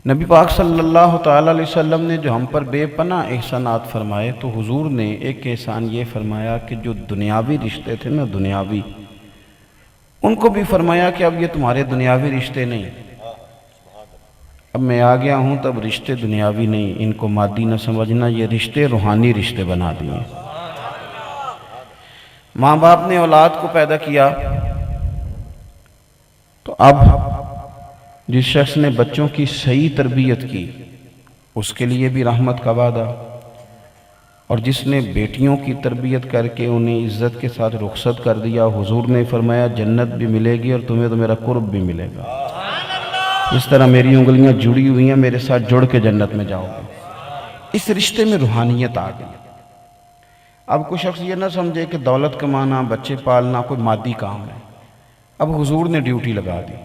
نبی پاک صلی اللہ تعالیٰ علیہ وسلم نے جو ہم پر بے پناہ احسانات فرمائے تو حضور نے ایک احسان یہ فرمایا کہ جو دنیاوی رشتے تھے نا دنیاوی، ان کو بھی فرمایا کہ اب یہ تمہارے دنیاوی رشتے نہیں، اب میں آ گیا ہوں تب رشتے دنیاوی نہیں، ان کو مادی نہ سمجھنا، یہ رشتے روحانی رشتے بنا دیے۔ ماں باپ نے اولاد کو پیدا کیا تو اب جس شخص نے بچوں کی صحیح تربیت کی اس کے لیے بھی رحمت کا وعدہ، اور جس نے بیٹیوں کی تربیت کر کے انہیں عزت کے ساتھ رخصت کر دیا، حضور نے فرمایا جنت بھی ملے گی اور تمہیں تو میرا قرب بھی ملے گا۔ اس طرح میری انگلیاں جڑی ہوئی ہیں، میرے ساتھ جڑ کے جنت میں جاؤ گے۔ اس رشتے میں روحانیت آ گئی۔ اب کوئی شخص یہ نہ سمجھے کہ دولت کمانا، بچے پالنا کوئی مادی کام ہے۔ اب حضور نے ڈیوٹی لگا دی۔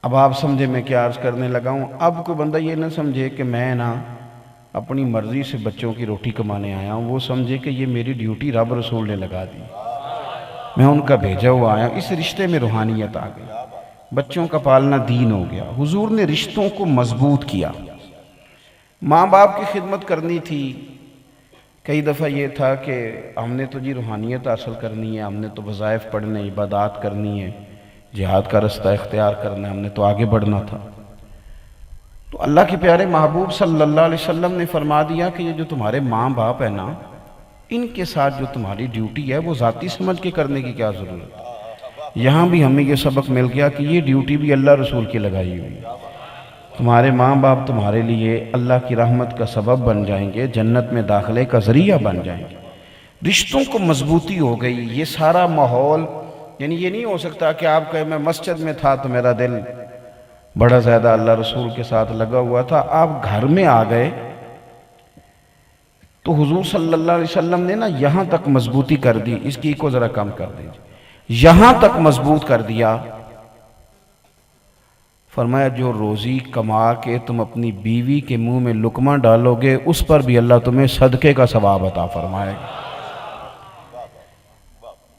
اب آپ سمجھے میں کیا عرض کرنے لگا ہوں۔ اب کوئی بندہ یہ نہ سمجھے کہ میں اپنی مرضی سے بچوں کی روٹی کمانے آیا ہوں، وہ سمجھے کہ یہ میری ڈیوٹی رب رسول نے لگا دی، میں ان کا بھیجا ہوا آیا ہوں۔ اس رشتے میں روحانیت آ گئی، بچوں کا پالنا دین ہو گیا۔ حضور نے رشتوں کو مضبوط کیا۔ ماں باپ کی خدمت کرنی تھی۔ کئی دفعہ یہ تھا کہ ہم نے تو جی روحانیت حاصل کرنی ہے، ہم نے تو وظائف پڑھنے، عبادات کرنی ہے، جہاد کا رستہ اختیار کرنا ہے، ہم نے تو آگے بڑھنا تھا۔ تو اللہ کے پیارے محبوب صلی اللہ علیہ وسلم نے فرما دیا کہ یہ جو تمہارے ماں باپ ہے نا، ان کے ساتھ جو تمہاری ڈیوٹی ہے وہ ذاتی سمجھ کے کرنے کی کیا ضرورت ہے۔ یہاں بھی ہمیں یہ سبق مل گیا کہ یہ ڈیوٹی بھی اللہ رسول کی لگائی ہوئی ہے۔ تمہارے ماں باپ تمہارے لیے اللہ کی رحمت کا سبب بن جائیں گے، جنت میں داخلے کا ذریعہ بن جائیں گے۔ رشتوں کو مضبوطی ہو گئی۔ یہ سارا ماحول، یعنی یہ نہیں ہو سکتا کہ آپ کہیں میں مسجد میں تھا تو میرا دل بڑا زیادہ اللہ رسول کے ساتھ لگا ہوا تھا، آپ گھر میں آ گئے تو حضور صلی اللہ علیہ وسلم نے یہاں تک مضبوطی کر دی۔ اس کی کو ذرا کم کر دیجیے، یہاں تک مضبوط کر دیا۔ فرمایا جو روزی کما کے تم اپنی بیوی کے منہ میں لقمہ ڈالو گے اس پر بھی اللہ تمہیں صدقے کا ثواب عطا فرمائے گا۔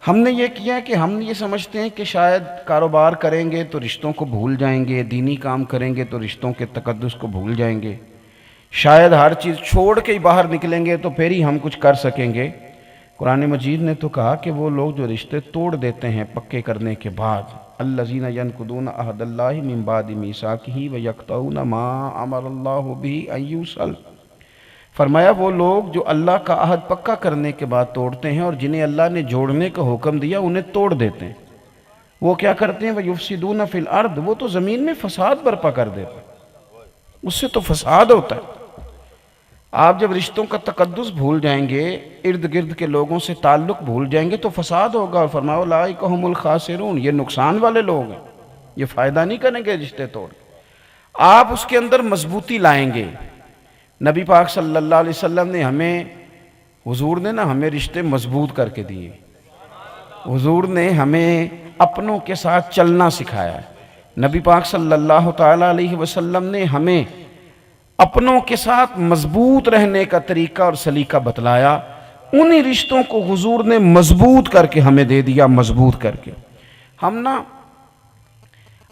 ہم نے یہ کیا ہے کہ ہم یہ سمجھتے ہیں کہ شاید کاروبار کریں گے تو رشتوں کو بھول جائیں گے، دینی کام کریں گے تو رشتوں کے تقدس کو بھول جائیں گے، شاید ہر چیز چھوڑ کے ہی باہر نکلیں گے تو پھر ہی ہم کچھ کر سکیں گے۔ قرآن مجید نے تو کہا کہ وہ لوگ جو رشتے توڑ دیتے ہیں پکے کرنے کے بعد، الذین ینقضون عہد اللہ من بعد میثاقہ ویقطعون ما امر اللہ بہ ان یوصل، فرمایا وہ لوگ جو اللہ کا عہد پکا کرنے کے بعد توڑتے ہیں اور جنہیں اللہ نے جوڑنے کا حکم دیا انہیں توڑ دیتے ہیں، وہ کیا کرتے ہیں؟ وَيُفْسِدُونَ فِي الْأَرْضِ، وہ تو زمین میں فساد برپا کر دیتے ہیں، اس سے تو فساد ہوتا ہے۔ آپ جب رشتوں کا تقدس بھول جائیں گے، ارد گرد کے لوگوں سے تعلق بھول جائیں گے تو فساد ہوگا، اور فرمایا اولئک ھم الخاسرون، یہ نقصان والے لوگ ہیں، یہ فائدہ نہیں کریں گے رشتے توڑ۔ آپ اس کے اندر مضبوطی لائیں گے۔ نبی پاک صلی اللہ علیہ وسلم نے حضور نے ہمیں رشتے مضبوط کر کے دیے۔ حضور نے ہمیں اپنوں کے ساتھ چلنا سکھایا ہے۔ نبی پاک صلی اللہ تعالیٰ علیہ وسلم نے ہمیں اپنوں کے ساتھ مضبوط رہنے کا طریقہ اور سلیقہ بتلایا۔ انہی رشتوں کو حضور نے مضبوط کر کے ہمیں دے دیا، مضبوط کر کے۔ ہم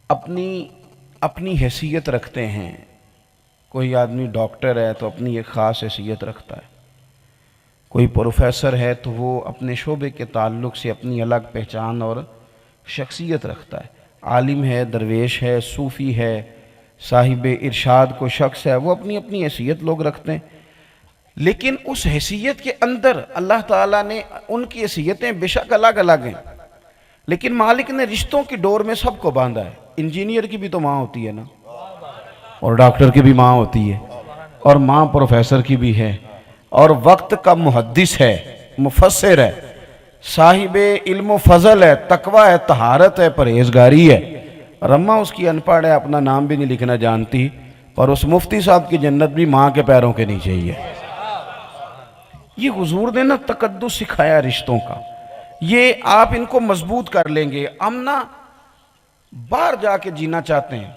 اپنی حیثیت رکھتے ہیں۔ کوئی آدمی ڈاکٹر ہے تو اپنی ایک خاص حیثیت رکھتا ہے، کوئی پروفیسر ہے تو وہ اپنے شعبے کے تعلق سے اپنی الگ پہچان اور شخصیت رکھتا ہے، عالم ہے، درویش ہے، صوفی ہے، صاحب ارشاد کو شخص ہے، وہ اپنی اپنی حیثیت لوگ رکھتے ہیں۔ لیکن اس حیثیت کے اندر اللہ تعالیٰ نے ان کی حیثیتیں بے شک الگ الگ ہیں، لیکن مالک نے رشتوں کی ڈور میں سب کو باندھا ہے۔ انجینئر کی بھی تو ماں ہوتی ہے نا، اور ڈاکٹر کی بھی ماں ہوتی ہے، اور ماں پروفیسر کی بھی ہے، اور وقت کا محدث ہے، مفسر ہے، صاحب علم و فضل ہے، تقوی ہے، طہارت ہے، پرہیزگاری ہے، اور اماں اس کی ان پڑھ ہے، اپنا نام بھی نہیں لکھنا جانتی، پر اس مفتی صاحب کی جنت بھی ماں کے پیروں کے نیچے ہی ہے۔ یہ حضور نے تقدس سکھایا رشتوں کا۔ یہ آپ ان کو مضبوط کر لیں گے۔ ہم باہر جا کے جینا چاہتے ہیں،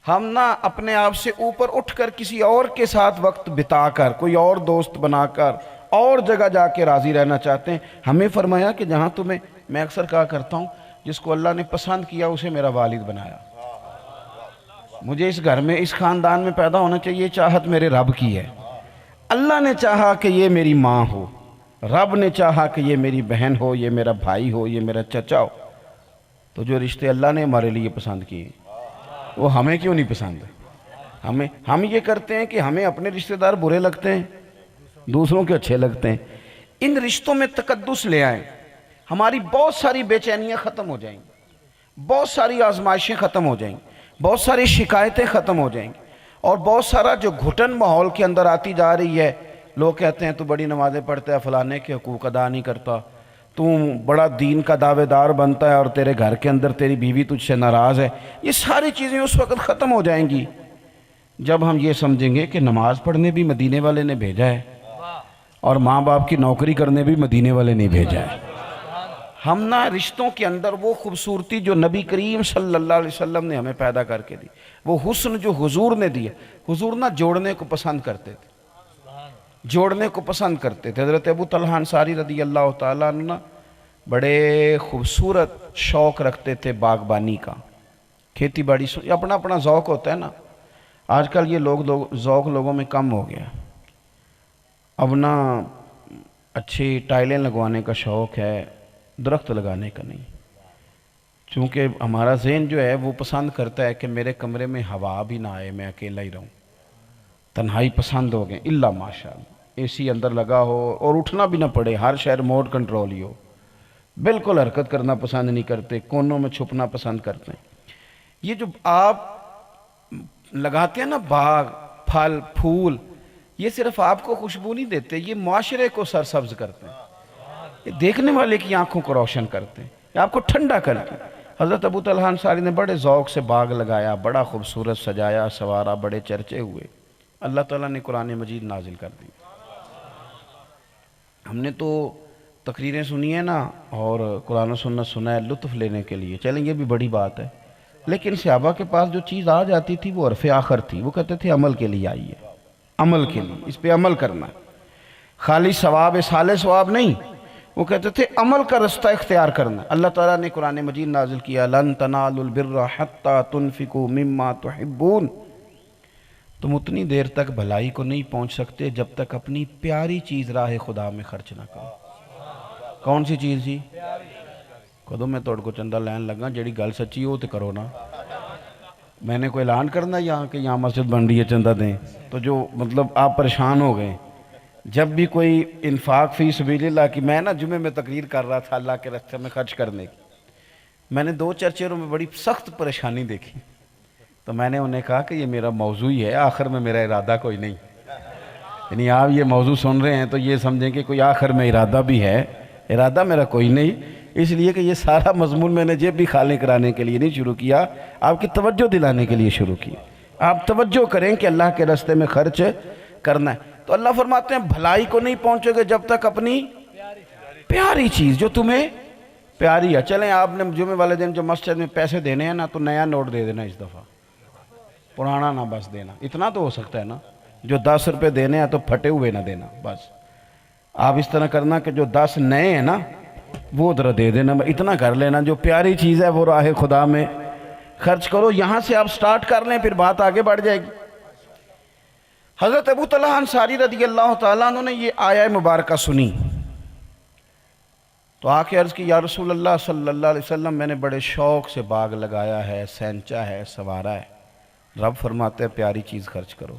ہم اپنے آپ سے اوپر اٹھ کر کسی اور کے ساتھ وقت بتا کر، کوئی اور دوست بنا کر اور جگہ جا کے راضی رہنا چاہتے ہیں۔ ہمیں فرمایا کہ جہاں میں اکثر کہا کرتا ہوں، جس کو اللہ نے پسند کیا اسے میرا والد بنایا. مجھے اس گھر میں اس خاندان میں پیدا ہونا چاہیے، چاہت میرے رب کی ہے. اللہ نے چاہا کہ یہ میری ماں ہو، رب نے چاہا کہ یہ میری بہن ہو، یہ میرا بھائی ہو، یہ میرا چچا ہو. تو جو رشتے اللہ نے ہمارے لیے پسند کیے وہ ہمیں کیوں نہیں پسند؟ ہم یہ کرتے ہیں کہ ہمیں اپنے رشتہ دار برے لگتے ہیں، دوسروں کے اچھے لگتے ہیں. ان رشتوں میں تقدس لے آئیں، ہماری بہت ساری بے چینیاں ختم ہو جائیں گی، بہت ساری آزمائشیں ختم ہو جائیں گی، بہت ساری شکایتیں ختم ہو جائیں گی، اور بہت سارا جو گھٹن ماحول کے اندر آتی جا رہی ہے. لوگ کہتے ہیں تو بڑی نمازیں پڑھتا ہے، فلانے کے حقوق ادا نہیں کرتا، تو بڑا دین کا دعوے دار بنتا ہے اور تیرے گھر کے اندر تیری بیوی تجھ سے ناراض ہے. یہ ساری چیزیں اس وقت ختم ہو جائیں گی جب ہم یہ سمجھیں گے کہ نماز پڑھنے بھی مدینے والے نے بھیجا ہے اور ماں باپ کی نوکری کرنے بھی مدینے والے نے بھیجا ہے. ہم نہ رشتوں کے اندر وہ خوبصورتی جو نبی کریم صلی اللہ علیہ وسلم نے ہمیں پیدا کر کے دی، وہ حسن جو حضور نے دیا. حضور نہ جوڑنے کو پسند کرتے تھے، جوڑنے کو پسند کرتے تھے. حضرت ابو طلحہ انصاری رضی اللہ تعالیٰ عنہ بڑے خوبصورت شوق رکھتے تھے باغبانی کا، کھیتی باڑی. اپنا اپنا ذوق ہوتا ہے نا. آج کل یہ ذوق لوگوں میں کم ہو گیا. اب نہ اچھی ٹائلیں لگوانے کا شوق ہے، درخت لگانے کا نہیں. چونکہ ہمارا ذہن جو ہے وہ پسند کرتا ہے کہ میرے کمرے میں ہوا بھی نہ آئے، میں اکیلا ہی رہوں. تنہائی پسند ہو گئے. اللہ ماشاءاللہ اے سی اندر لگا ہو اور اٹھنا بھی نہ پڑے، ہر شہر ریموٹ کنٹرول ہی ہو. بالکل حرکت کرنا پسند نہیں کرتے، کونوں میں چھپنا پسند کرتے ہیں. یہ جو آپ لگاتے ہیں نا باغ، پھل پھول، یہ صرف آپ کو خوشبو نہیں دیتے، یہ معاشرے کو سرسبز کرتے ہیں، یہ دیکھنے والے کی آنکھوں کو روشن کرتے ہیں، یہ آپ کو ٹھنڈا کرتے ہیں. حضرت ابو طلحہ انصاری نے بڑے ذوق سے باغ لگایا، بڑا خوبصورت سجایا سوارا، بڑے چرچے ہوئے. اللہ تعالیٰ نے قرآن مجید نازل کر دی. ہم نے تو تقریریں سنی ہیں نا اور قرآن و سنت سنا ہے لطف لینے کے لیے، چلیں یہ بھی بڑی بات ہے. لیکن صحابہ کے پاس جو چیز آ جاتی تھی وہ عرف آخر تھی. وہ کہتے تھے عمل کے لیے آئی ہے، عمل کے لیے، اس پہ عمل کرنا، خالی ثواب صالح ثواب نہیں. وہ کہتے تھے عمل کا رستہ اختیار کرنا. اللہ تعالیٰ نے قرآن مجید نازل کیا، لن تنالوا البر حتی تنفقوا مما تحبون. تم اتنی دیر تک بھلائی کو نہیں پہنچ سکتے جب تک اپنی پیاری چیز راہ خدا میں خرچ نہ کرو. کون سی چیز جی؟ کدو میں توڑ کو چندہ لین لگا، جیڑی گل سچی ہو تو کرو نا. میں نے کوئی اعلان کرنا یہاں کہ یہاں مسجد بن رہی ہے چندہ دیں، تو جو مطلب آپ پریشان ہو گئے. جب بھی کوئی انفاق فی سبیل اللہ کی، میں نا جمعے میں تقریر کر رہا تھا اللہ کے راستے میں خرچ کرنے کی، میں نے 2 چرچوں میں بڑی سخت پریشانی دیکھی. تو میں نے انہیں کہا کہ یہ میرا موضوع ہی ہے، آخر میں میرا ارادہ کوئی نہیں. یعنی آپ یہ موضوع سن رہے ہیں تو یہ سمجھیں کہ کوئی آخر میں ارادہ بھی ہے، ارادہ میرا کوئی نہیں. اس لیے کہ یہ سارا مضمون میں نے جیب بھی خالی کرانے کے لیے نہیں شروع کیا، آپ کی توجہ دلانے کے لیے شروع کیا. آپ توجہ کریں کہ اللہ کے راستے میں خرچ کرنا ہے. تو اللہ فرماتے ہیں بھلائی کو نہیں پہنچو گے جب تک اپنی پیاری چیز جو تمہیں پیاری ہے. چلیں آپ نے جمعے والے دن جو مسجد میں پیسے دینے ہیں نا تو نیا نوٹ دے دینا اس دفعہ، پرانا نہ بس دینا. اتنا تو ہو سکتا ہے نا، جو 10 روپے دینے ہیں تو پھٹے ہوئے نہ دینا. بس آپ اس طرح کرنا کہ جو 10 نئے ہیں نا وہ ذرا دے دینا، اتنا کر لینا. جو پیاری چیز ہے وہ راہ خدا میں خرچ کرو. یہاں سے آپ سٹارٹ کر لیں، پھر بات آگے بڑھ جائے گی. حضرت ابو طلحہ انصاری رضی اللہ تعالیٰ عنہ نے یہ آیہ مبارکہ سنی تو آ کے عرض کی، یا رسول اللہ صلی اللہ علیہ وسلم میں نے بڑے شوق سے باغ لگایا ہے، سینچا ہے، سوارا ہے. رب فرماتے ہیں پیاری چیز خرچ کرو.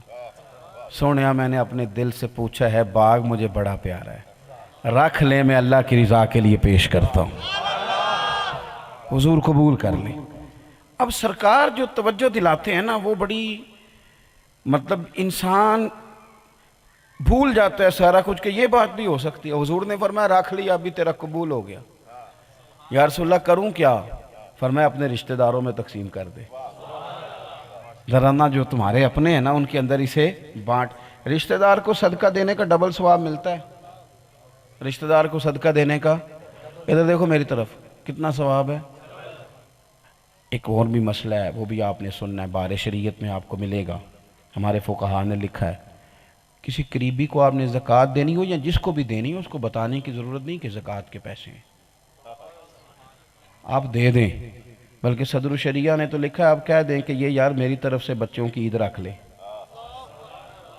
سونیا میں نے اپنے دل سے پوچھا ہے، باغ مجھے بڑا پیارا ہے، رکھ لیں، میں اللہ کی رضا کے لیے پیش کرتا ہوں، حضور قبول کر لیں. اب سرکار جو توجہ دلاتے ہیں نا وہ بڑی مطلب انسان بھول جاتا ہے سارا کچھ کہ یہ بات بھی ہو سکتی ہے. حضور نے فرمایا رکھ لیا، ابھی تیرا قبول ہو گیا. یا رسول اللہ کروں کیا؟ فرمایا اپنے رشتہ داروں میں تقسیم کر دے. ذرا نا جو تمہارے اپنے ہیں نا ان کے اندر اسے بانٹ. رشتہ دار کو صدقہ دینے کا ڈبل ثواب ملتا ہے. رشتہ دار کو صدقہ دینے کا، ادھر دیکھو میری طرف، کتنا ثواب ہے. ایک اور بھی مسئلہ ہے، وہ بھی آپ نے سننا ہے، بار شریعت میں آپ کو ملے گا. ہمارے فقہاء نے لکھا ہے کسی قریبی کو آپ نے زکوٰۃ دینی ہو یا جس کو بھی دینی ہو اس کو بتانے کی ضرورت نہیں کہ زکوٰۃ کے پیسے ہیں. آپ دے دیں، بلکہ صدر الشریعہ نے تو لکھا ہے آپ کہہ دیں کہ یہ یار میری طرف سے بچوں کی عید رکھ لے،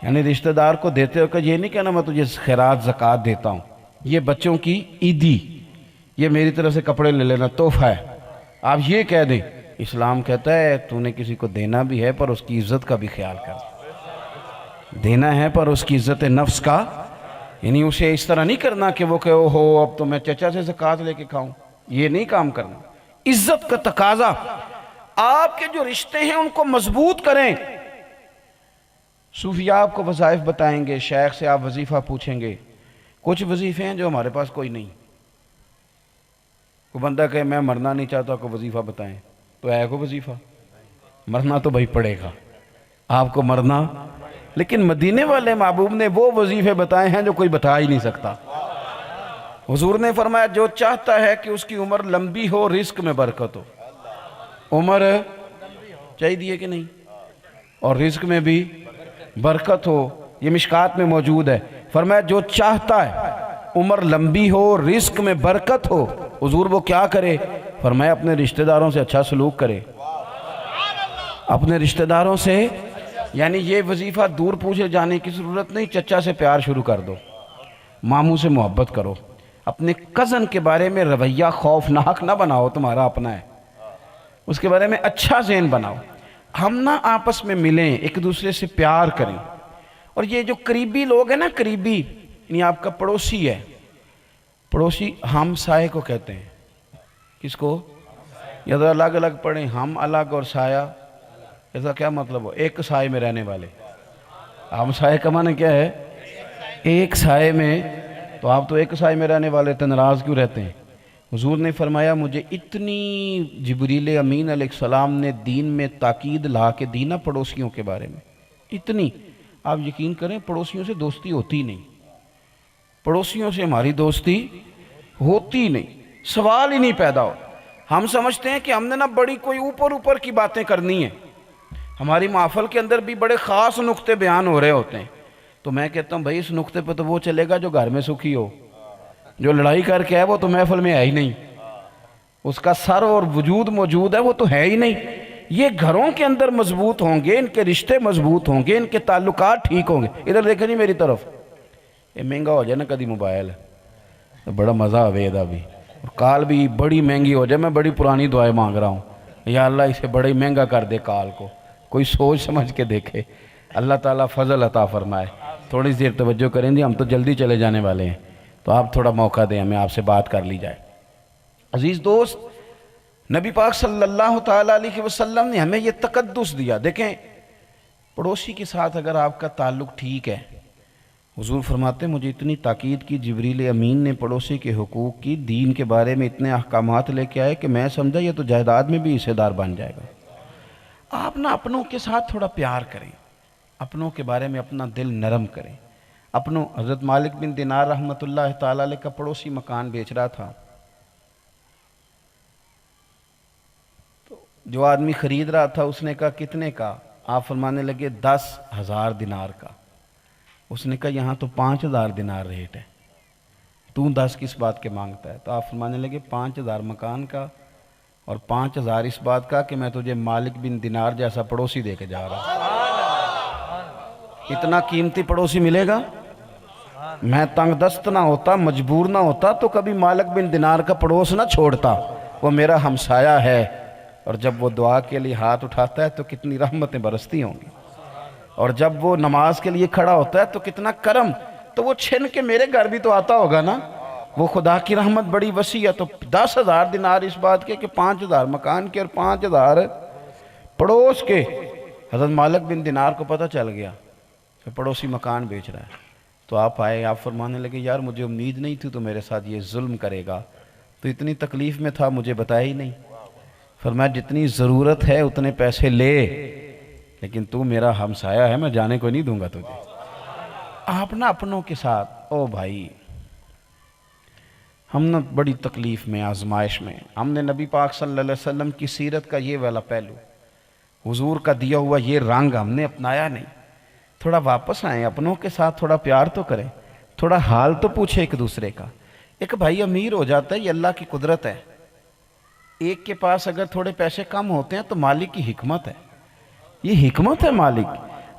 یعنی رشتہ دار کو دیتے ہو کہ یہ نہیں کہنا میں تجھے خیرات زکوٰۃ دیتا ہوں، یہ بچوں کی عیدی، یہ میری طرف سے کپڑے لے لینا، تحفہ ہے، آپ یہ کہہ دیں۔ اسلام کہتا ہے تو نے کسی کو دینا بھی ہے پر اس کی عزت کا بھی خیال کر، دینا ہے پر اس کی عزت نفس کا، یعنی اسے اس طرح نہیں کرنا کہ وہ کہ ہو اب تو میں چچا سے زکوٰۃ لے کے کھاؤں، یہ نہیں کام کرنا۔ عزت کا تقاضا، آپ کے جو رشتے ہیں ان کو مضبوط کریں۔ صوفیاء آپ کو وظائف بتائیں گے، شیخ سے آپ وظیفہ پوچھیں گے، کچھ وظیفے ہیں جو ہمارے پاس کوئی نہیں۔ کوئی بندہ کہے میں مرنا نہیں چاہتا، کو وظیفہ بتائیں، تو ہے کو وظیفہ؟ مرنا تو بھائی پڑے گا آپ کو، مرنا، لیکن مدینے والے محبوب نے وہ وظیفے بتائے ہیں جو کوئی بتا ہی نہیں سکتا۔ حضور نے فرمایا جو چاہتا ہے کہ اس کی عمر لمبی ہو، رزق میں برکت ہو، عمر چاہیے کہ نہیں، اور رزق میں بھی برکت ہو، یہ مشکات میں موجود ہے۔ فرمایا جو چاہتا ہے عمر لمبی ہو، رزق میں برکت ہو، حضور وہ کیا کرے؟ فرمایا اپنے رشتہ داروں سے اچھا سلوک کرے، اپنے رشتہ داروں سے، یعنی یہ وظیفہ دور پوچھے جانے کی ضرورت نہیں، چچا سے پیار شروع کر دو، ماموں سے محبت کرو، اپنے کزن کے بارے میں رویہ خوفناک نہ بناؤ، تمہارا اپنا ہے، اس کے بارے میں اچھا ذہن بناؤ، ہم نہ آپس میں ملیں، ایک دوسرے سے پیار کریں۔ اور یہ جو قریبی لوگ ہیں نا، قریبی یعنی آپ کا پڑوسی ہے، پڑوسی ہم سائے کو کہتے ہیں، کس کو؟ یا تو الگ الگ پڑھیں، ہم الگ اور سایہ، ایسا کیا مطلب ہو؟ ایک سائے میں رہنے والے، ہم سائے کا معنی کیا ہے؟ ایک سائے میں، تو آپ تو ایک سائے میں رہنے والے تھے، ناراض کیوں رہتے ہیں؟ حضور نے فرمایا مجھے اتنی جبریل امین علیہ السلام نے دین میں تاکید لا کے دی نا پڑوسیوں کے بارے میں، اتنی، آپ یقین کریں پڑوسیوں سے دوستی ہوتی نہیں، پڑوسیوں سے ہماری دوستی ہوتی نہیں، سوال ہی نہیں پیدا ہو۔ ہم سمجھتے ہیں کہ ہم نے نا بڑی کوئی اوپر کی باتیں کرنی ہیں، ہماری محفل کے اندر بھی بڑے خاص نقطے بیان ہو رہے ہوتے ہیں، تو میں کہتا ہوں بھائی اس نقطے پہ تو وہ چلے گا جو گھر میں سکھی ہو، جو لڑائی کر کے ہے وہ تو محفل میں ہے ہی نہیں، اس کا سر اور وجود موجود ہے وہ تو ہے ہی نہیں۔ یہ گھروں کے اندر مضبوط ہوں گے، ان کے رشتے مضبوط ہوں گے، ان کے تعلقات ٹھیک ہوں گے۔ ادھر دیکھیں نہیں میری طرف، یہ مہنگا ہو جائے نا کدی موبائل تو بڑا مزہ آوے دا بھی، اور کال بھی بڑی مہنگی ہو جائے، میں بڑی پرانی دعائیں مانگ رہا ہوں، یا اللہ اسے بڑا ہی مہنگا کر دے کال کو، کوئی سوچ سمجھ کے دیکھے، اللہ تعالیٰ فضل عطا فرمائے۔ تھوڑی دیر توجہ کریں گے، ہم تو جلدی چلے جانے والے ہیں، تو آپ تھوڑا موقع دیں ہمیں، آپ سے بات کر لی جائے۔ عزیز دوست، نبی پاک صلی اللہ تعالیٰ علیہ وسلم نے ہمیں یہ تقدس دیا۔ دیکھیں پڑوسی کے ساتھ اگر آپ کا تعلق ٹھیک ہے، حضور فرماتے ہیں مجھے اتنی تاکید کی جبریل امین نے پڑوسی کے حقوق کی، دین کے بارے میں اتنے احکامات لے کے آئے کہ میں سمجھا یہ تو جائیداد میں بھی حصے دار بن جائے گا۔ آپ نہ اپنوں کے ساتھ تھوڑا پیار کریں، اپنوں کے بارے میں اپنا دل نرم کریں۔ اپنوں حضرت مالک بن دینار رحمۃ اللہ تعالیٰ علیہ کا پڑوسی مکان بیچ رہا تھا، تو جو آدمی خرید رہا تھا اس نے کہا کتنے کا؟ آپ فرمانے لگے 10,000 دینار کا۔ اس نے کہا یہاں تو 5,000 دینار ریٹ ہے، تو 10 کس بات کے مانگتا ہے؟ تو آپ فرمانے لگے 5,000 مکان کا اور 5,000 اس بات کا کہ میں تجھے مالک بن دینار جیسا پڑوسی دے کے جا رہا ہوں۔ اتنا قیمتی پڑوسی ملے گا؟ میں تنگ دست نہ ہوتا، مجبور نہ ہوتا تو کبھی مالک بن دینار کا پڑوس نہ چھوڑتا، وہ میرا ہمسایہ ہے، اور جب وہ دعا کے لیے ہاتھ اٹھاتا ہے تو کتنی رحمتیں برستی ہوں گی، اور جب وہ نماز کے لیے کھڑا ہوتا ہے تو کتنا کرم، تو وہ چھن کے میرے گھر بھی تو آتا ہوگا نا، وہ خدا کی رحمت بڑی وسیع ہے۔ تو 10,000 دینار اس بات کے کہ 5,000 مکان کے اور 5,000 پڑوس کے۔ حضرت مالک بن دینار کو پتہ چل گیا کہ پڑوسی مکان بیچ رہا ہے، تو آپ آئے، آپ فرمانے لگے یار مجھے امید نہیں تھی تو میرے ساتھ یہ ظلم کرے گا، تو اتنی تکلیف میں تھا مجھے بتایا ہی نہیں۔ فرمایا جتنی ضرورت ہے اتنے پیسے لے، لیکن تو میرا ہمسایہ ہے، میں جانے کو نہیں دوں گا تجھے۔ آپ نہ اپنوں کے ساتھ، او بھائی ہم نہ بڑی تکلیف میں، آزمائش میں، ہم نے نبی پاک صلی اللہ علیہ وسلم کی سیرت کا یہ والا پہلو، حضور کا دیا ہوا یہ رنگ ہم نے اپنایا نہیں۔ تھوڑا واپس آئیں، اپنوں کے ساتھ تھوڑا پیار تو کریں، تھوڑا حال تو پوچھیں ایک دوسرے کا۔ ایک بھائی امیر ہو جاتا ہے، یہ اللہ کی قدرت ہے، ایک کے پاس اگر تھوڑے پیسے کم ہوتے ہیں تو مالک کی حکمت ہے، یہ حکمت ہے مالک۔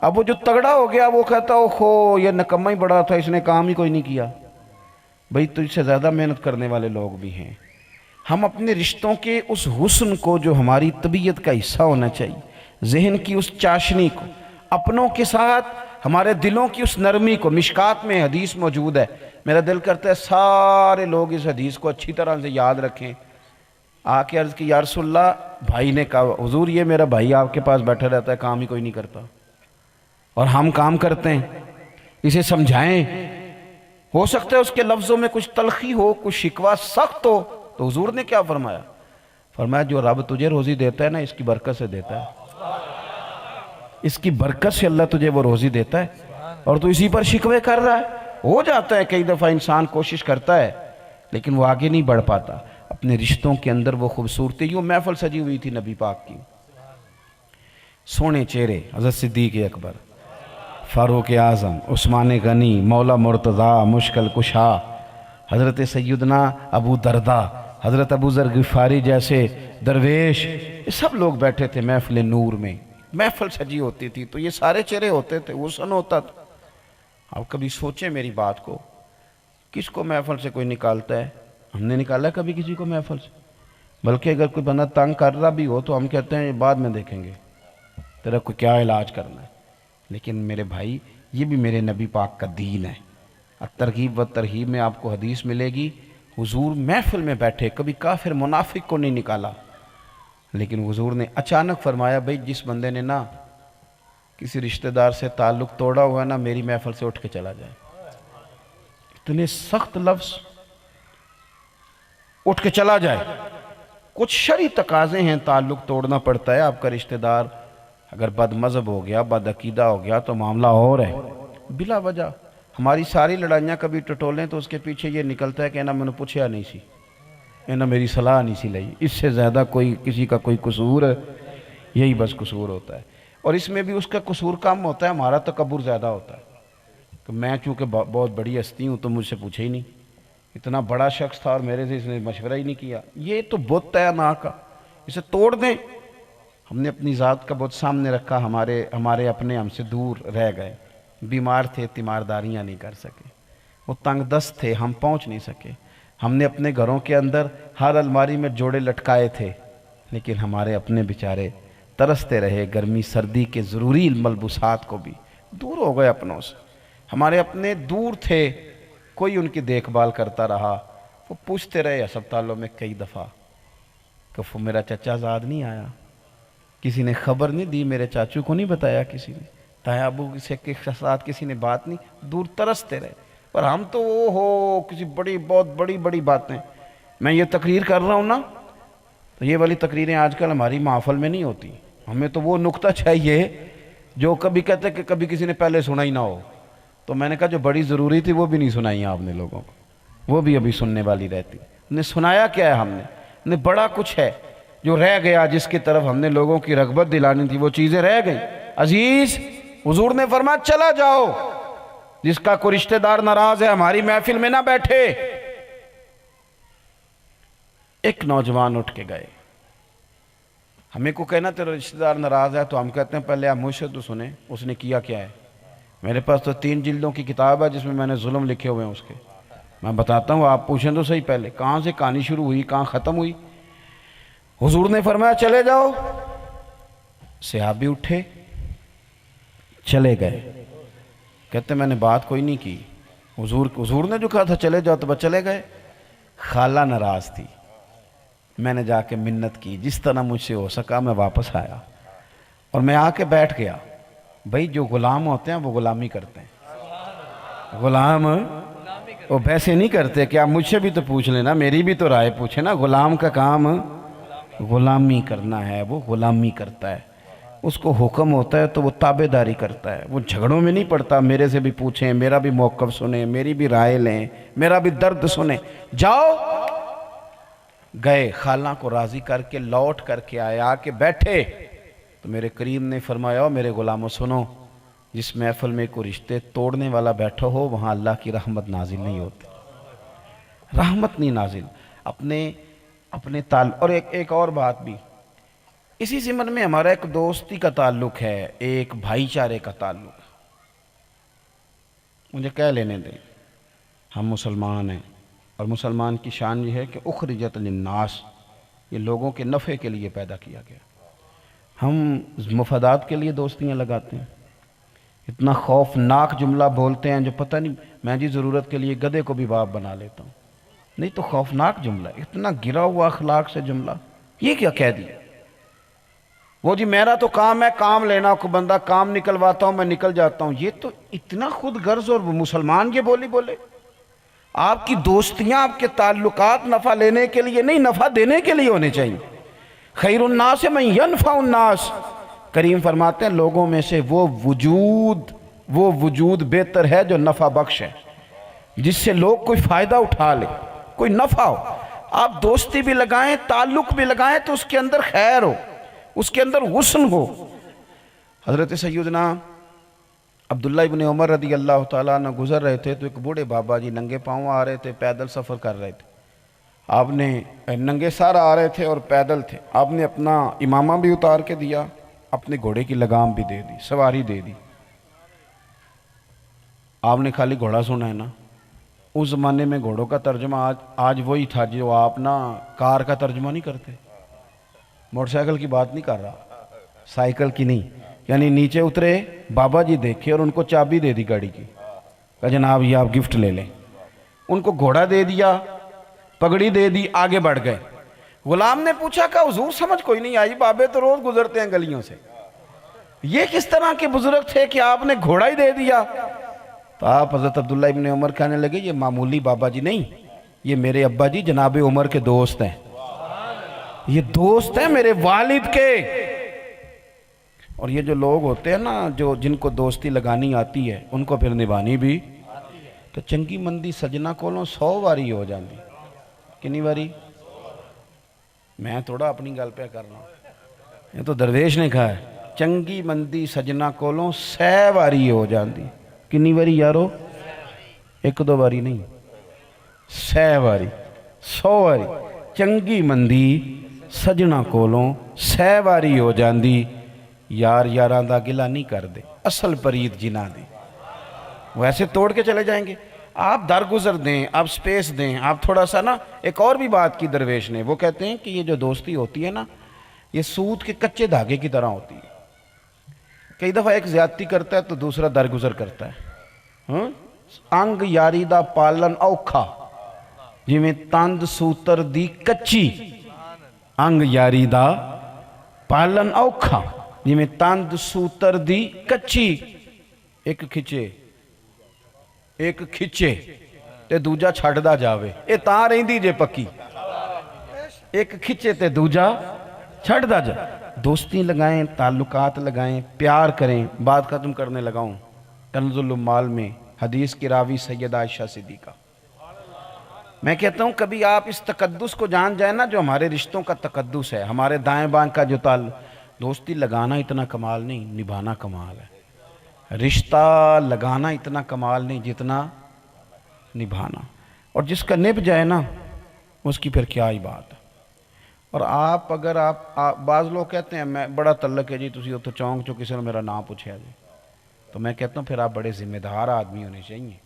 اب وہ جو تگڑا ہو گیا وہ کہتا اوہو یہ نکمہ ہی بڑا تھا، اس نے کام ہی کوئی نہیں کیا۔ بھئی تجھ سے زیادہ محنت کرنے والے لوگ بھی ہیں۔ ہم اپنے رشتوں کے اس حسن کو جو ہماری طبیعت کا حصہ ہونا چاہیے، ذہن کی اس چاشنی کو، اپنوں کے ساتھ ہمارے دلوں کی اس نرمی کو، مشکات میں حدیث موجود ہے، میرا دل کرتا ہے سارے لوگ اس حدیث کو اچھی طرح سے یاد رکھیں۔ آ کے عرض کی یا رسول اللہ، بھائی نے کہا حضور یہ میرا بھائی آپ کے پاس بیٹھا رہتا ہے، کام ہی کوئی نہیں کرتا اور ہم کام کرتے ہیں، اسے سمجھائیں۔ ہو سکتا ہے اس کے لفظوں میں کچھ تلخی ہو، کچھ شکوہ سخت ہو، تو حضور نے کیا فرمایا؟ فرمایا جو رب تجھے روزی دیتا ہے نا اس کی برکت سے دیتا ہے، اس کی برکت سے اللہ تجھے وہ روزی دیتا ہے، اور تو اسی پر شکوے کر رہا ہے۔ ہو جاتا ہے کئی دفعہ انسان کوشش کرتا ہے لیکن وہ آگے نہیں بڑھ پاتا اپنے رشتوں کے اندر وہ خوبصورتی۔ یوں محفل سجی ہوئی تھی نبی پاک کی، سونے چہرے، حضرت صدیق اکبر، فاروق اعظم، عثمان غنی، مولا مرتضیٰ، مشکل کشا، حضرت سیدنا ابو دردہ، حضرت ابو ذر غفاری جیسے درویش، یہ سب لوگ بیٹھے تھے محفل نور میں۔ محفل سجی ہوتی تھی تو یہ سارے چہرے ہوتے تھے، حسن ہوتا تھا۔ آپ کبھی سوچیں میری بات کو، کس کو محفل سے کوئی نکالتا ہے؟ ہم نے نکالا ہے کبھی کسی کو محفل سے؟ بلکہ اگر کوئی بندہ تنگ کر رہا بھی ہو تو ہم کہتے ہیں بعد میں دیکھیں گے، تیرا کو کیا علاج کرنا ہے۔ لیکن میرے بھائی یہ بھی میرے نبی پاک کا دین ہے۔ ترغیب و ترہیب میں آپ کو حدیث ملے گی، حضور محفل میں بیٹھے، کبھی کافر منافق کو نہیں نکالا، لیکن حضور نے اچانک فرمایا بھئی جس بندے نے نا کسی رشتہ دار سے تعلق توڑا ہوا ہے نا، میری محفل سے اٹھ کے چلا جائے۔ اتنے سخت لفظ، اٹھ کے چلا جائے۔ کچھ شرعی تقاضے ہیں، تعلق توڑنا پڑتا ہے۔ آپ کا رشتہ دار اگر بد مذہب ہو گیا، بد عقیدہ ہو گیا تو معاملہ اور ہے۔ بلا وجہ ہماری ساری لڑائیاں کبھی ٹٹولیں تو اس کے پیچھے یہ نکلتا ہے کہ انہاں میں نے پوچھیا نہیں سی، انہاں میری صلاح نہیں سی لئی۔ اس سے زیادہ کوئی کسی کا کوئی قصور ہے، یہی بس قصور ہوتا ہے۔ اور اس میں بھی اس کا قصور کم ہوتا ہے، ہمارا تکبر زیادہ ہوتا ہے کہ میں چونکہ بہت بڑی ہستی ہوں تو مجھ سے پوچھے ہی نہیں، اتنا بڑا شخص تھا اور میرے سے اس نے مشورہ ہی نہیں کیا۔ یہ تو بت ہے نا کا، اسے توڑ دیں۔ ہم نے اپنی ذات کا بت سامنے رکھا، ہمارے اپنے ہم سے دور رہ گئے، بیمار تھے، تیمارداریاں نہیں کر سکے، وہ تنگ دست تھے، ہم پہنچ نہیں سکے۔ ہم نے اپنے گھروں کے اندر ہر الماری میں جوڑے لٹکائے تھے، لیکن ہمارے اپنے بیچارے ترستے رہے گرمی سردی کے ضروری ملبوسات کو بھی، دور ہو گئے اپنوں سے۔ ہمارے اپنے دور تھے، کوئی ان کی دیکھ بھال کرتا رہا۔ وہ پوچھتے رہے ہسپتالوں میں کئی دفعہ کہ میرا چچا زاد نہیں آیا، کسی نے خبر نہیں دی، میرے چاچو کو نہیں بتایا کسی نے، تایا ابو سے کے ساتھ کسی نے بات نہیں، دور ترستے رہے۔ پر ہم تو کسی بہت بڑی باتیں، میں یہ تقریر کر رہا ہوں نا تو یہ والی تقریریں آج کل ہماری محفل میں نہیں ہوتی۔ ہمیں تو وہ نقطہ چاہیے جو کبھی کہتے کہ کبھی کسی نے پہلے سنا ہی نہ ہو۔ تو میں نے کہا جو بڑی ضروری تھی وہ بھی نہیں سنائی آپ نے لوگوں کو، وہ بھی ابھی سننے والی رہتی۔ نے سنایا کیا ہے؟ ہم نے بڑا کچھ ہے جو رہ گیا، جس کی طرف ہم نے لوگوں کی رغبت دلانی تھی، وہ چیزیں رہ گئیں۔ عزیز حضور نے فرمایا چلا جاؤ، جس کا کوئی رشتہ دار ناراض ہے ہماری محفل میں نہ بیٹھے۔ ایک نوجوان اٹھ کے گئے، ہمیں کو کہنا تیرا رشتہ دار ناراض ہے تو ہم کہتے ہیں پہلے آپ مجھ سے تو سنیں اس نے کیا کیا ہے۔ میرے پاس تو 3 جلدوں کی کتاب ہے جس میں نے ظلم لکھے ہوئے ہیں اس کے، میں بتاتا ہوں، آپ پوچھیں تو صحیح پہلے کہاں سے کہانی شروع ہوئی، کہاں ختم ہوئی۔ حضور نے فرمایا چلے جاؤ۔ صحابی اٹھے چلے گئے، کہتے میں نے بات کوئی نہیں کی، حضور نے جو کہا تھا چلے جاؤ تو بس چلے گئے۔ خالہ ناراض تھی، میں نے جا کے منت کی، جس طرح مجھ سے ہو سکا میں واپس آیا اور میں آ کے بیٹھ گیا۔ بھائی جو غلام ہوتے ہیں وہ غلامی کرتے ہیں، غلام وہ ویسے نہیں کرتے کہ آپ مجھ سے بھی تو پوچھ لینا، میری بھی تو رائے پوچھیں نا۔ غلام کا کام غلامی کرنا ہے، وہ غلامی کرتا ہے، اس کو حکم ہوتا ہے تو وہ تابع داری کرتا ہے، وہ جھگڑوں میں نہیں پڑتا، میرے سے بھی پوچھیں، میرا بھی موقف سنیں، میری بھی رائے لیں، میرا بھی درد سنیں۔ جاؤ، گئے، خالہ کو راضی کر کے لوٹ کر کے آئے، آ کے بیٹھے تو میرے کریم نے فرمایا میرے غلاموں سنو، جس محفل میں کوئی رشتے توڑنے والا بیٹھا ہو وہاں اللہ کی رحمت نازل نہیں ہوتی، رحمت نہیں نازل۔ اپنے اپنے تعلق، اور ایک اور بات بھی، اسی ضمن میں ہمارا ایک دوستی کا تعلق ہے، ایک بھائی چارے کا تعلق ہے۔ مجھے کہہ لینے دیں، ہم مسلمان ہیں، اور مسلمان کی شان یہ ہے کہ اخرجت للناس، یہ لوگوں کے نفع کے لیے پیدا کیا گیا۔ ہم مفادات کے لیے دوستیاں لگاتے ہیں، اتنا خوفناک جملہ بولتے ہیں جو پتہ نہیں، میں جی ضرورت کے لیے گدھے کو بھی باپ بنا لیتا ہوں، نہیں تو خوفناک جملہ، اتنا گرا ہوا اخلاق سے جملہ، یہ کیا کہہ دیا؟ وہ جی میرا تو کام ہے کام لینا، کو بندہ کام نکلواتا ہوں میں نکل جاتا ہوں، یہ تو اتنا خود غرض، اور وہ مسلمان یہ بولے۔ آپ کی دوستیاں، آپ کے تعلقات نفع لینے کے لیے نہیں، نفع دینے کے لیے ہونے چاہیے۔ خیر الناس من ینفع الناس، کریم فرماتے ہیں لوگوں میں سے وہ وجود بہتر ہے جو نفع بخش ہے، جس سے لوگ کوئی فائدہ اٹھا لے، کوئی نفع ہو۔ آپ دوستی بھی لگائیں، تعلق بھی لگائیں تو اس کے اندر خیر ہو، اس کے اندر حسن ہو۔ حضرت سیدنا عبداللہ ابن عمر رضی اللہ تعالیٰ عنہ گزر رہے تھے تو ایک بوڑھے بابا جی ننگے پاؤں آ رہے تھے، پیدل سفر کر رہے تھے۔ آپ نے ننگے سار آ رہے تھے اور پیدل تھے، آپ نے اپنا امامہ بھی اتار کے دیا، اپنے گھوڑے کی لگام بھی دے دی، سواری دے دی۔ آپ نے خالی گھوڑا سنا ہے نا، اس زمانے میں گھوڑوں کا ترجمہ آج وہی تھا جو آپ نا کار کا ترجمہ نہیں کرتے، موٹر سائیکل کی بات نہیں کر رہا، سائیکل کی نہیں، یعنی نیچے اترے بابا جی دیکھے اور ان کو چابی دے دی گاڑی کی، کہا جناب یہ آپ گفٹ لے لیں، ان کو گھوڑا دے دیا، پگڑی دے دی، آگے بڑھ گئے۔ غلام نے پوچھا کہ حضور سمجھ کوئی نہیں آئی، بابے تو روز گزرتے ہیں گلیوں سے، یہ کس طرح کے بزرگ تھے کہ آپ نے گھوڑا ہی دے دیا؟ تو آپ حضرت عبداللہ ابن عمر کہنے لگے یہ معمولی بابا جی نہیں، یہ میرے ابا جی جناب عمر کے دوست ہیں، یہ دوست ہیں میرے والد کے۔ اور یہ جو لوگ ہوتے ہیں نا جن کو دوستی لگانی آتی ہے ان کو پھر نبھانی بھی، تو چنگی مندی سجنا کولوں 100 واری ہو جاندی، کنی واری؟ میں تھوڑا اپنی گل پہ کر رہا ہوں، یہ تو درویش نے کہا ہے، چنگی مندی سجنا کولوں 100 واری ہو جاندی، کنی واری یارو؟ 1-2 واری نہیں، 100 واری، 100 واری، چنگی مندی سجنا کولوں 100 واری ہو جاندی، یار یاراں دا گلہ نہیں کر دے، اصل پرید جنہ دی، ویسے توڑ کے چلے جائیں گے۔ آپ درگزر دیں، آپ سپیس دیں، آپ تھوڑا سا نا، ایک اور بھی بات کی درویش نے، وہ کہتے ہیں کہ یہ جو دوستی ہوتی ہے نا، یہ سوت کے کچے دھاگے کی طرح ہوتی ہے، کئی دفعہ ایک زیادتی کرتا ہے تو دوسرا درگزر کرتا ہے۔ انگ یاری دا پالن اوکھا جی میں تند سوتر دی کچی، انگ یاری دا پالن اوکھا جی میں تند سوتر دی کچی، ایک کھچے تے دوجا چھڑ دا جاوے، اے تاں رہیں دی جے پکی، ایک کھچے تے دوجا چھڑ دا جا۔ دوستی لگائیں، تعلقات لگائیں، پیار کریں۔ بات ختم کرنے لگاؤں، کنز العمال میں حدیث کی راوی سیدہ عائشہ صدیقہ، میں کہتا ہوں کبھی آپ اس تقدس کو جان جائیں نا جو ہمارے رشتوں کا تقدس ہے، ہمارے دائیں بائیں کا جو تعلق، دوستی لگانا اتنا کمال نہیں، نبھانا کمال ہے۔ رشتہ لگانا اتنا کمال نہیں جتنا نبھانا، اور جس کا نبھ جائے نا اس کی پھر کیا ہی بات ہے۔ اور اگر بعض لوگ کہتے ہیں میں بڑا تعلق ہے جی تسی اتھے چونک چو کسی نے میرا نام پوچھا جی، تو میں کہتا ہوں پھر آپ بڑے ذمہ دار آدمی ہونے چاہیے،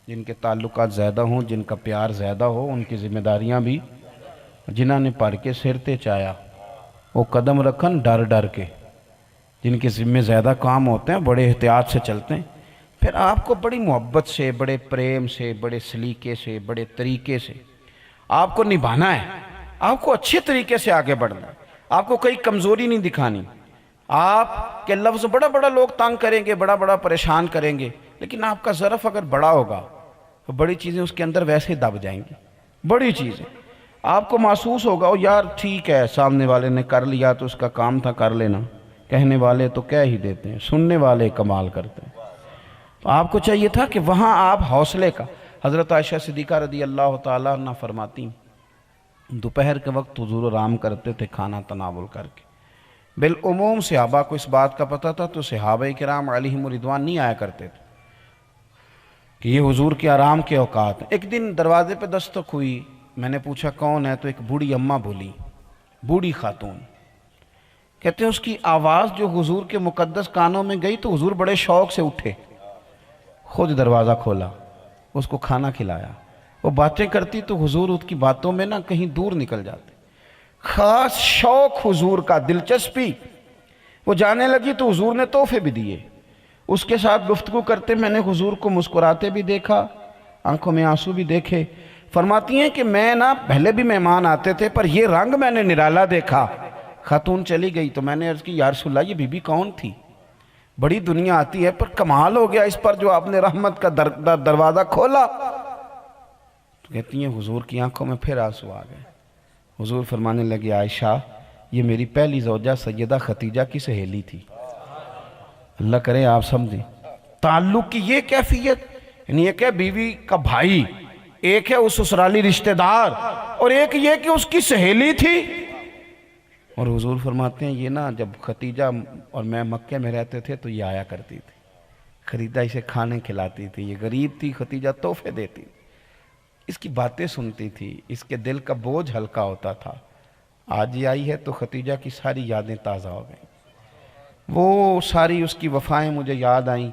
جن کے تعلقات زیادہ ہوں، جن کا پیار زیادہ ہو، ان کی ذمہ داریاں بھی، جنہاں نے پڑھ کے سر تے چایا وہ قدم رکھن ڈر ڈر کے، جن کے ذمہ زیادہ کام ہوتے ہیں بڑے احتیاط سے چلتے ہیں، پھر آپ کو بڑی محبت سے، بڑے پریم سے، بڑے سلیقے سے، بڑے طریقے سے آپ کو نبھانا ہے، آپ کو اچھے طریقے سے آگے بڑھنا ہے، آپ کو کوئی کمزوری نہیں دکھانی۔ آپ کے لفظ بڑا بڑا لوگ تنگ کریں گے، بڑا بڑا پریشان کریں گے، لیکن آپ کا ظرف اگر بڑا ہوگا تو بڑی چیزیں اس کے اندر ویسے دب جائیں گی، بڑی چیزیں آپ کو محسوس ہوگا او یار ٹھیک ہے سامنے والے نے کر لیا تو اس کا کام تھا کر لینا، کہنے والے تو کہہ ہی دیتے ہیں، سننے والے کمال کرتے ہیں۔ تو آپ کو چاہیے تھا کہ وہاں آپ حوصلے کا، حضرت عائشہ صدیقہ رضی اللہ تعالیٰ عنہ فرماتی دوپہر کے وقت حضور آرام کرتے تھے کھانا تناول کر کے، بالعموم صحابہ کو اس بات کا پتہ تھا تو صحابہ کرام علیہم رضوان نہیں آیا کرتے تھے کہ یہ حضور کے آرام کے اوقات ہیں۔ ایک دن دروازے پہ دستک ہوئی، میں نے پوچھا کون ہے، تو ایک بوڑھی اماں بولی، بوڑھی خاتون، کہتے ہیں اس کی آواز جو حضور کے مقدس کانوں میں گئی تو حضور بڑے شوق سے اٹھے، خود دروازہ کھولا، اس کو کھانا کھلایا، وہ باتیں کرتی تو حضور اس کی باتوں میں نہ کہیں دور نکل جاتے، خاص شوق حضور کا، دلچسپی۔ وہ جانے لگی تو حضور نے تحفے بھی دیے، اس کے ساتھ گفتگو کرتے میں نے حضور کو مسکراتے بھی دیکھا، آنکھوں میں آنسو بھی دیکھے۔ فرماتی ہیں کہ میں نہ پہلے بھی مہمان آتے تھے پر یہ رنگ میں نے نرالا دیکھا۔ خاتون چلی گئی تو میں نے عرض کی یا رسول اللہ یہ بی بی کون تھی؟ بڑی دنیا آتی ہے پر کمال ہو گیا اس پر جو آپ نے رحمت کا دروازہ کھولا۔ تو کہتی ہیں حضور کی آنکھوں میں پھر آنسو آ گئے۔ حضور فرمانے لگے عائشہ یہ میری پہلی زوجہ سیدہ خدیجہ کی سہیلی تھی۔ اللہ کرے آپ سمجھیں تعلق کی یہ کیفیت، یعنی ایک ہے بیوی کا بھائی، ایک ہے اس سسرالی رشتہ دار، اور ایک یہ کہ اس کی سہیلی تھی۔ اور حضور فرماتے ہیں یہ نا جب خدیجہ اور میں مکہ میں رہتے تھے تو یہ آیا کرتی تھی، خدیجہ اسے کھانے کھلاتی تھی، یہ غریب تھی، خدیجہ تحفے دیتی، اس کی باتیں سنتی تھی، اس کے دل کا بوجھ ہلکا ہوتا تھا۔ آج یہ آئی ہے تو خدیجہ کی ساری یادیں تازہ ہو گئیں، وہ ساری اس کی وفائیں مجھے یاد آئیں،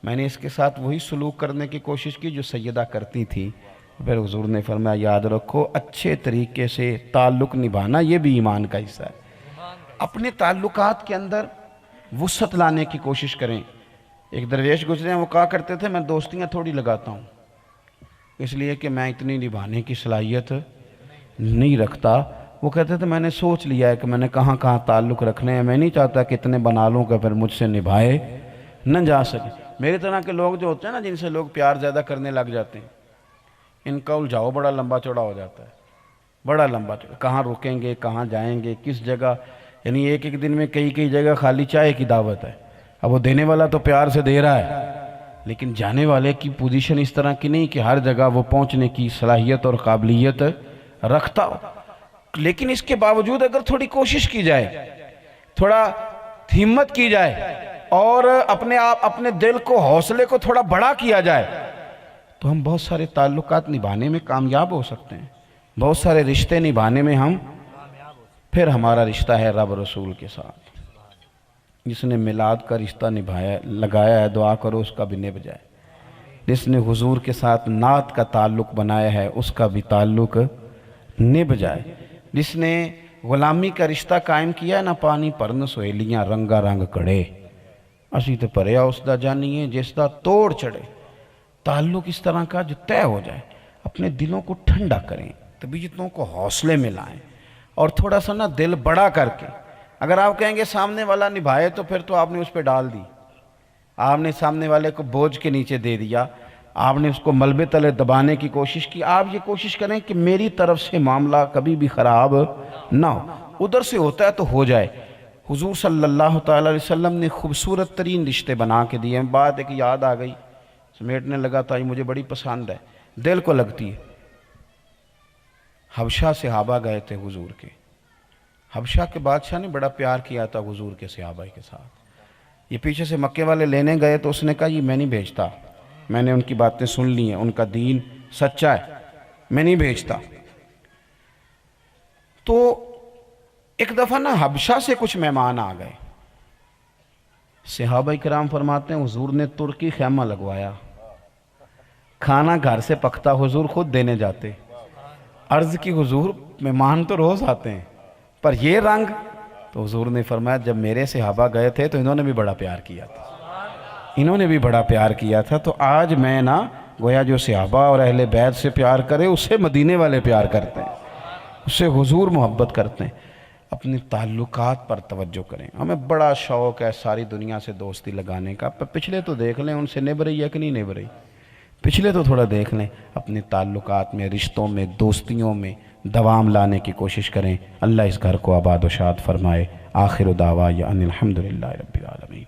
میں نے اس کے ساتھ وہی سلوک کرنے کی کوشش کی جو سیدہ کرتی تھی۔ پھر حضور نے فرمایا یاد رکھو اچھے طریقے سے تعلق نبھانا یہ بھی ایمان کا حصہ ہے۔ اپنے تعلقات کے اندر وسعت لانے کی کوشش کریں۔ ایک درویش گزرے ہیں، وہ کہا کرتے تھے میں دوستیاں تھوڑی لگاتا ہوں اس لیے کہ میں اتنی نبھانے کی صلاحیت نہیں رکھتا۔ وہ کہتے تھے میں نے سوچ لیا ہے کہ میں نے کہاں کہاں تعلق رکھنے ہیں، میں نہیں چاہتا کہ اتنے بنا لوں کہ پھر مجھ سے نبھائے نہ جا سکے۔ میرے طرح کے لوگ جو ہوتے ہیں نا جن سے لوگ پیار زیادہ کرنے لگ جاتے ہیں، ان کا الجھاؤ بڑا لمبا چوڑا ہو جاتا ہے، بڑا لمبا چوڑا، کہاں رکیں گے، کہاں جائیں گے، کس جگہ، یعنی ایک ایک دن میں کئی جگہ خالی چائے کی دعوت ہے۔ اب وہ دینے والا تو پیار سے دے رہا ہے لیکن جانے والے کی پوزیشن اس طرح کی نہیں کہ ہر جگہ وہ پہنچنے کی صلاحیت اور قابلیت رکھتا ہو۔ لیکن اس کے باوجود اگر تھوڑی کوشش کی جائے، تھوڑا ہمت کی جائے اور اپنے دل کو، حوصلے کو تھوڑا بڑا کیا جائے تو ہم بہت سارے تعلقات نبھانے میں کامیاب ہو سکتے ہیں، بہت سارے رشتے نبھانے میں ہم۔ پھر ہمارا رشتہ ہے رب رسول کے ساتھ، جس نے میلاد کا رشتہ لگایا ہے دعا کرو اس کا بھی نبھ جائے، جس نے حضور کے ساتھ نعت کا تعلق بنایا ہے اس کا بھی تعلق نبھ جائے، جس نے غلامی کا رشتہ قائم کیا ہے نہ پانی پرن سہیلیاں رنگا رنگ کڑے، اسی تے پریا اس دا جانیے جس دا توڑ چڑھے۔ تعلق اس طرح کا جو طے ہو جائے، اپنے دلوں کو ٹھنڈا کریں، طبیعتوں کو حوصلے میں لائیں اور تھوڑا سا نا دل بڑا کر کے۔ اگر آپ کہیں گے سامنے والا نبھائے تو پھر تو آپ نے اس پہ ڈال دی، آپ نے سامنے والے کو بوجھ کے نیچے دے دیا، آپ نے اس کو ملبے تلے دبانے کی کوشش کی۔ آپ یہ کوشش کریں کہ میری طرف سے معاملہ کبھی بھی خراب نہ ہو، ادھر سے ہوتا ہے تو ہو جائے۔ حضور صلی اللہ تعالی علیہ وسلم نے خوبصورت ترین رشتے بنا کے دیے ہیں۔ بات ایک یاد آ گئی، سمیٹنے لگا تھا، یہ مجھے بڑی پسند ہے، دل کو لگتی ہے۔ حبشہ صحابہ گئے تھے حضور کے، حبشہ کے بادشاہ نے بڑا پیار کیا تھا حضور کے صحابہ کے ساتھ۔ یہ پیچھے سے مکے والے لینے گئے تو اس نے کہا یہ میں نہیں بھیجتا، میں نے ان کی باتیں سن لی ہیں، ان کا دین سچا ہے، میں نہیں بھیجتا۔ تو ایک دفعہ نا حبشہ سے کچھ مہمان آ گئے، صحابہ کرام فرماتے ہیں حضور نے ترکی خیمہ لگوایا، کھانا گھر سے پکتا، حضور خود دینے جاتے۔ عرض کی حضور مہمان تو روز آتے ہیں پر یہ رنگ؟ تو حضور نے فرمایا جب میرے صحابہ گئے تھے تو انہوں نے بھی بڑا پیار کیا تھا، انہوں نے بھی بڑا پیار کیا تھا۔ تو آج میں نا گویا جو صحابہ اور اہل بیت سے پیار کرے اس سے مدینے والے پیار کرتے ہیں، اس سے حضور محبت کرتے ہیں۔ اپنے تعلقات پر توجہ کریں۔ ہمیں بڑا شوق ہے ساری دنیا سے دوستی لگانے کا، پر پچھلے تو دیکھ لیں ان سے نبھ رہی ہے کہ نہیں نبھ رہی، پچھلے تو تھوڑا دیکھ لیں۔ اپنے تعلقات میں، رشتوں میں، دوستیوں میں دوام لانے کی کوشش کریں۔ اللہ اس گھر کو آباد و شاد فرمائے۔ آخر دعوانا ان الحمدللہ رب العالمین۔